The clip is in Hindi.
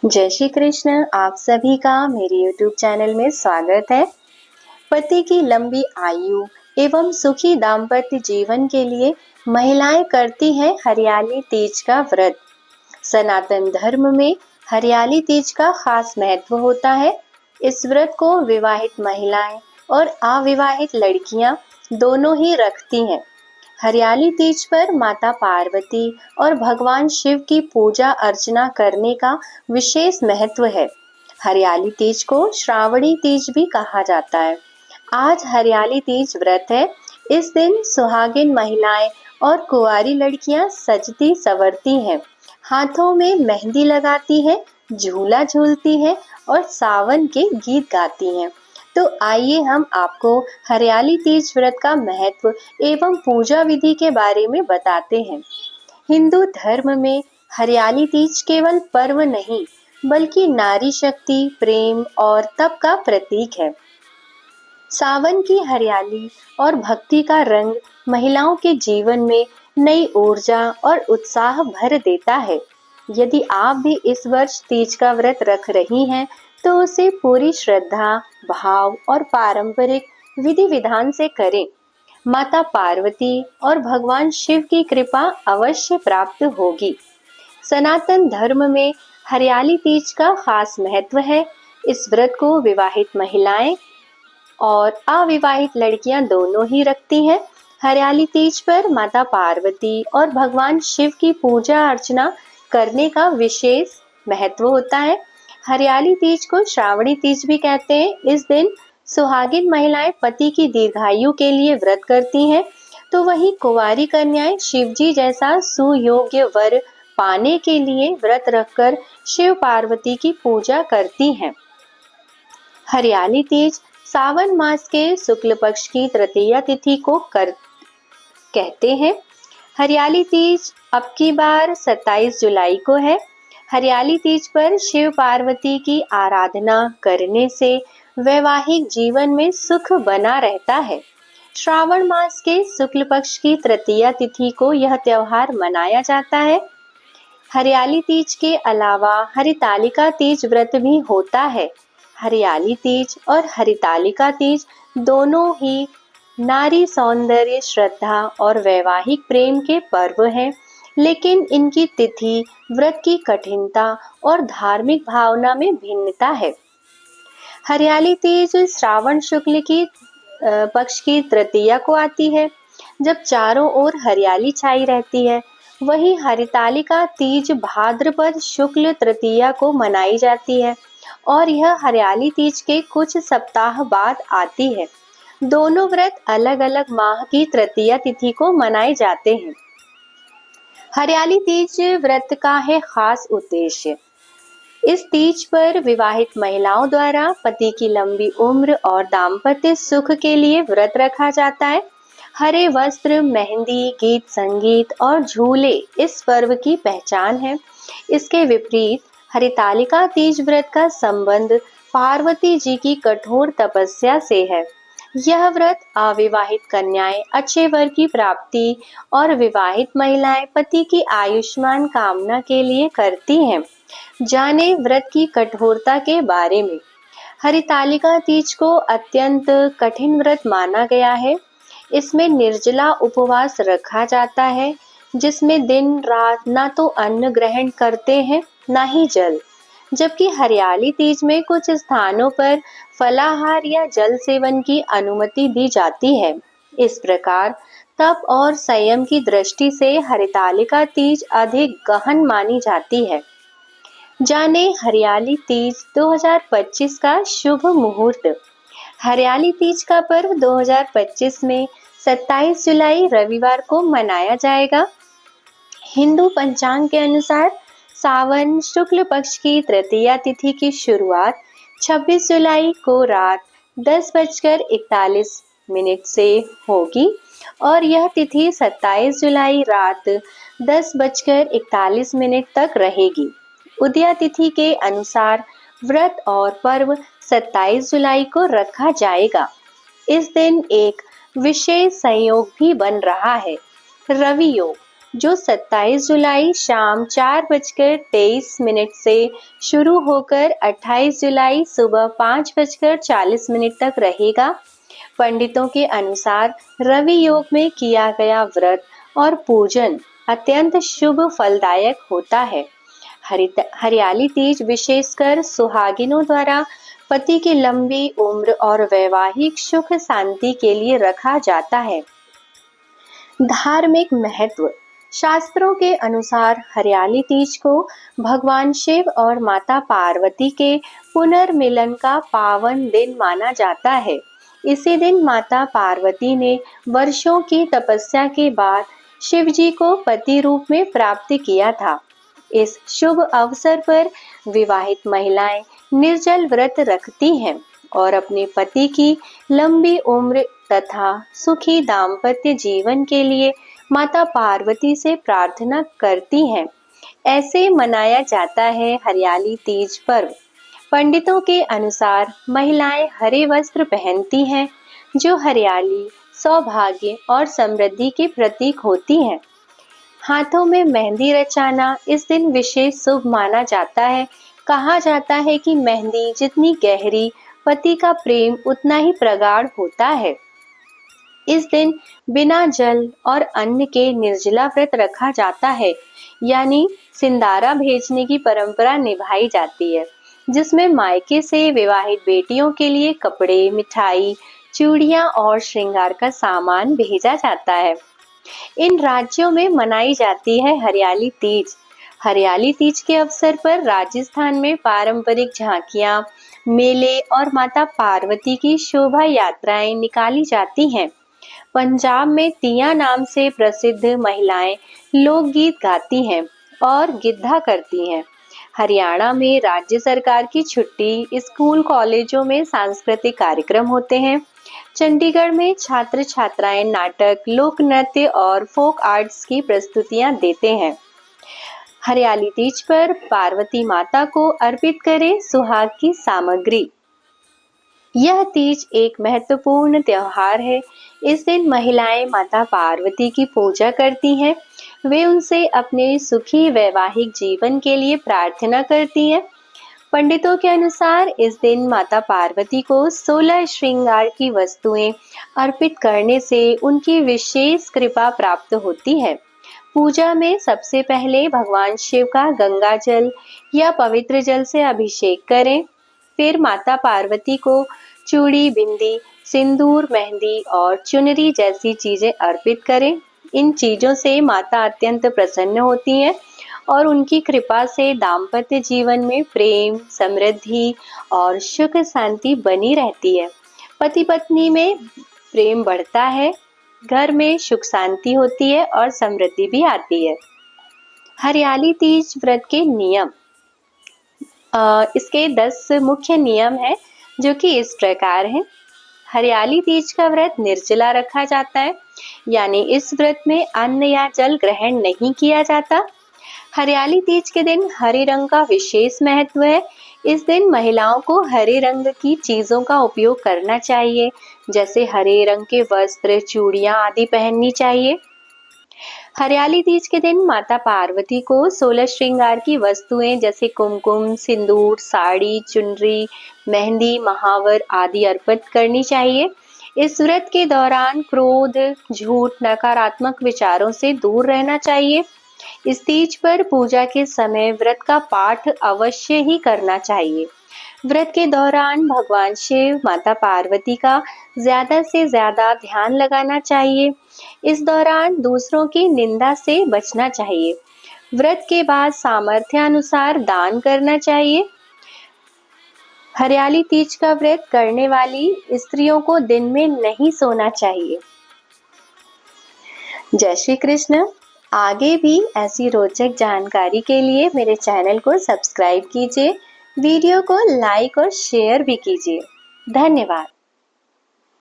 जय श्री कृष्ण। आप सभी का मेरे YouTube चैनल में स्वागत है। पति की लंबी आयु एवं सुखी दाम्पत्य जीवन के लिए महिलाएं करती हैं हरियाली तीज का व्रत। सनातन धर्म में हरियाली तीज का खास महत्व होता है। इस व्रत को विवाहित महिलाएं और अविवाहित लड़कियां दोनों ही रखती हैं। हरियाली तीज पर माता पार्वती और भगवान शिव की पूजा अर्चना करने का विशेष महत्व है। हरियाली तीज को श्रावणी तीज भी कहा जाता है। आज हरियाली तीज व्रत है। इस दिन सुहागिन महिलाएं और कुंवारी लड़कियां सजती संवरती हैं, हाथों में मेहंदी लगाती हैं, झूला झूलती हैं और सावन के गीत गाती हैं। तो आइए हम आपको हरियाली तीज व्रत का महत्व एवं पूजा विधि के बारे में बताते हैं। हिंदू धर्म में हरियाली तीज केवल पर्व नहीं बल्कि नारी शक्ति, प्रेम और तप का प्रतीक है। सावन की हरियाली और भक्ति का रंग महिलाओं के जीवन में नई ऊर्जा और उत्साह भर देता है। यदि आप भी इस वर्ष तीज का व्रत रख रही हैं तो उसे पूरी श्रद्धा, भाव और पारंपरिक विधि विधान से करें। माता पार्वती और भगवान शिव की कृपा अवश्य प्राप्त होगी। सनातन धर्म में हरियाली तीज का खास महत्व है। इस व्रत को विवाहित महिलाएं और अविवाहित लड़कियां दोनों ही रखती हैं। हरियाली तीज पर माता पार्वती और भगवान शिव की पूजा अर्चना करने का विशेष महत्व होता है। हरियाली तीज को श्रावणी तीज भी कहते हैं। इस दिन सुहागिन महिलाएं पति की दीर्घायु के लिए व्रत करती हैं, तो वहीं कुंवारी कन्याएं शिवजी जैसा सुयोग्य वर पाने के लिए व्रत रखकर शिव पार्वती की पूजा करती हैं। हरियाली तीज सावन मास के शुक्ल पक्ष की तृतीया तिथि को कहते हैं। हरियाली तीज अब की बार 27 जुलाई को है। हरियाली तीज पर शिव पार्वती की आराधना करने से वैवाहिक जीवन में सुख बना रहता है। श्रावण मास के शुक्ल पक्ष की तृतीया तिथि को यह त्योहार मनाया जाता है। हरियाली तीज के अलावा हरितालिका तीज व्रत भी होता है। हरियाली तीज और हरितालिका तीज दोनों ही नारी सौंदर्य, श्रद्धा और वैवाहिक प्रेम के पर्व हैं, लेकिन इनकी तिथि, व्रत की कठिनता और धार्मिक भावना में भिन्नता है। हरियाली तीज श्रावण शुक्ल की पक्ष की तृतीया को आती है, जब चारों ओर हरियाली छाई रहती है। वहीं हरितालिका तीज भाद्रपद शुक्ल तृतीया को मनाई जाती है और यह हरियाली तीज के कुछ सप्ताह बाद आती है। दोनों व्रत अलग अलग माह की तृतीया तिथि को मनाए जाते हैं। हरियाली तीज व्रत का है खास उद्देश्य। इस तीज पर विवाहित महिलाओं द्वारा पति की लंबी उम्र और दाम्पत्य सुख के लिए व्रत रखा जाता है। हरे वस्त्र, मेहंदी, गीत संगीत और झूले इस पर्व की पहचान है। इसके विपरीत हरितालिका तीज व्रत का संबंध पार्वती जी की कठोर तपस्या से है। यह व्रत अविवाहित कन्याएं अच्छे वर की प्राप्ति और विवाहित महिलाएं पति की आयुष्मान कामना के लिए करती हैं। जाने व्रत की कठोरता के बारे में। हरितालिका तीज को अत्यंत कठिन व्रत माना गया है। इसमें निर्जला उपवास रखा जाता है, जिसमें दिन रात ना तो अन्न ग्रहण करते हैं ना ही जल। जबकि हरियाली तीज में कुछ स्थानों पर फलाहार या जल सेवन की अनुमति दी जाती है। इस प्रकार तप और संयम की दृष्टि से हरितालिका तीज अधिक गहन मानी जाती है। जाने हरियाली तीज 2025 का शुभ मुहूर्त। हरियाली तीज का पर्व 2025 में 27 जुलाई रविवार को मनाया जाएगा। हिंदू पंचांग के अनुसार सावन शुक्ल पक्ष की तृतीया तिथि की शुरुआत 26 जुलाई को रात 10:41 से होगी और यह तिथि 27 जुलाई रात 10:41 तक रहेगी। उदया तिथि के अनुसार व्रत और पर्व 27 जुलाई को रखा जाएगा। इस दिन एक विशेष संयोग भी बन रहा है, रवि योग। जो 27 जुलाई शाम 4:23 से शुरू होकर 28 जुलाई सुबह 5:40 तक रहेगा। पंडितों के अनुसार रवि योग में किया गया व्रत और पूजन अत्यंत शुभ फलदायक होता है। हरियाली तीज विशेषकर सुहागिनों द्वारा पति की लंबी उम्र और वैवाहिक सुख शांति के लिए रखा जाता है। धार्मिक महत्व। शास्त्रों के अनुसार हरियाली तीज को भगवान शिव और माता पार्वती के पुनर्मिलन का पावन दिन माना जाता है। इसी दिन माता पार्वती ने वर्षों की तपस्या के बाद शिव जी को पति रूप में प्राप्त किया था। इस शुभ अवसर पर विवाहित महिलाएं निर्जल व्रत रखती हैं और अपने पति की लंबी उम्र तथा सुखी दाम्पत्य जीवन के लिए माता पार्वती से प्रार्थना करती हैं। ऐसे मनाया जाता है हरियाली तीज पर्व। पंडितों के अनुसार महिलाएं हरे वस्त्र पहनती हैं, जो हरियाली, सौभाग्य और समृद्धि के प्रतीक होती हैं। हाथों में मेहंदी रचाना इस दिन विशेष शुभ माना जाता है। कहा जाता है कि मेहंदी जितनी गहरी, पति का प्रेम उतना ही प्रगाढ़ होता है। इस दिन बिना जल और अन्न के निर्जला व्रत रखा जाता है, यानी सिंदारा भेजने की परंपरा निभाई जाती है, जिसमें मायके से विवाहित बेटियों के लिए कपड़े, मिठाई, चूड़ियां और श्रृंगार का सामान भेजा जाता है। इन राज्यों में मनाई जाती है हरियाली तीज। हरियाली तीज के अवसर पर राजस्थान में पारंपरिक झांकियां, मेले और माता पार्वती की शोभा यात्राएं निकाली जाती हैं। पंजाब में तिया नाम से प्रसिद्ध महिलाएं लोकगीत गाती हैं और गिद्धा करती हैं। हरियाणा में राज्य सरकार की छुट्टी, स्कूल कॉलेजों में सांस्कृतिक कार्यक्रम होते हैं। चंडीगढ़ में छात्र छात्राएं नाटक, लोक नृत्य और फोक आर्ट्स की प्रस्तुतियां देते हैं। हरियाली तीज पर पार्वती माता को अर्पित करें सुहाग की सामग्री। यह तीज एक महत्वपूर्ण त्योहार है। इस दिन महिलाएं माता पार्वती की पूजा करती हैं। वे उनसे अपने सुखी वैवाहिक जीवन के लिए प्रार्थना करती हैं। पंडितों के अनुसार इस दिन माता पार्वती को 16 श्रृंगार की वस्तुएं अर्पित करने से उनकी विशेष कृपा प्राप्त होती है। पूजा में सबसे पहले भगवान शिव का गंगा जल या पवित्र जल से अभिषेक करें। फिर माता पार्वती को चूड़ी, बिंदी, सिंदूर, मेहंदी और चुनरी जैसी चीजें अर्पित करें। इन चीजों से माता अत्यंत प्रसन्न होती हैं और उनकी कृपा से दाम्पत्य जीवन में प्रेम, समृद्धि और सुख शांति बनी रहती है। पति पत्नी में प्रेम बढ़ता है, घर में सुख शांति होती है और समृद्धि भी आती है। हरियाली तीज व्रत के नियम। इसके 10 मुख्य नियम हैं, जो कि इस प्रकार हैं। हरियाली तीज का व्रत निर्जला रखा जाता है, यानी इस व्रत में अन्न या जल ग्रहण नहीं किया जाता। हरियाली तीज के दिन हरे रंग का विशेष महत्व है। इस दिन महिलाओं को हरे रंग की चीजों का उपयोग करना चाहिए, जैसे हरे रंग के वस्त्र, चूड़ियां आदि पहननी चाहिए। हरियाली तीज के दिन माता पार्वती को 16 श्रृंगार की वस्तुएं जैसे कुमकुम, सिंदूर, साड़ी, चुनरी, मेहंदी, महावर आदि अर्पित करनी चाहिए। इस व्रत के दौरान क्रोध, झूठ, नकारात्मक विचारों से दूर रहना चाहिए। इस तीज पर पूजा के समय व्रत का पाठ अवश्य ही करना चाहिए। व्रत के दौरान भगवान शिव, माता पार्वती का ज्यादा से ज्यादा ध्यान लगाना चाहिए। इस दौरान दूसरों की निंदा से बचना चाहिए। व्रत के बाद सामर्थ्यानुसार दान करना चाहिए। हरियाली तीज का व्रत करने वाली स्त्रियों को दिन में नहीं सोना चाहिए। जय श्री कृष्ण। आगे भी ऐसी रोचक जानकारी के लिए मेरे चैनल को सब्सक्राइब कीजिए, वीडियो को लाइक और शेयर भी कीजिए। धन्यवाद।